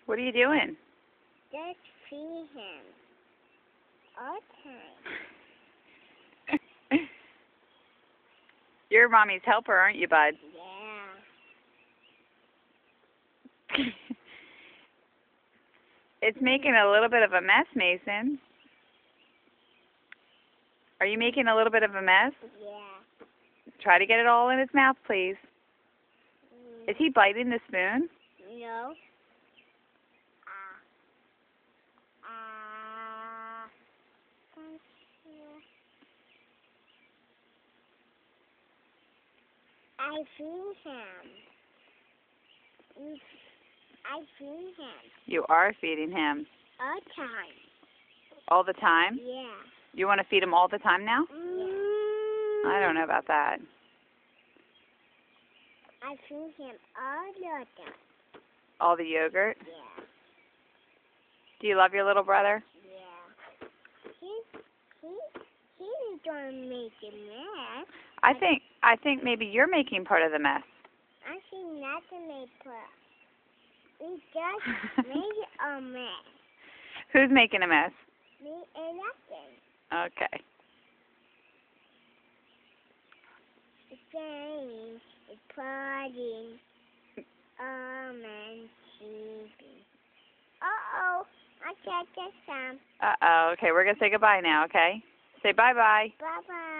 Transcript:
What are you doing? Just feed him. All time. You're Mommy's helper, aren't you, bud? Yeah. It's making a little bit of a mess, Mason. Are you making a little bit of a mess? Yeah. Try to get it all in his mouth, please. Is he biting the spoon? No. I feed him. I feed him. You are feeding him. All time. All the time? Yeah. You want to feed him all the time now? Yeah. I don't know about that. I feed him all the time. All the yogurt? Yeah. Do you love your little brother? Yeah. He's gonna make a mess. I think maybe you're making part of the mess. I see nothing made part. We just made a mess. Who's making a mess? Me and nothing. Okay. It's saying, it's partying. And sleeping. Uh-oh. I can't get some. Uh-oh. Okay, we're going to say goodbye now, okay? Say bye-bye. Bye-bye.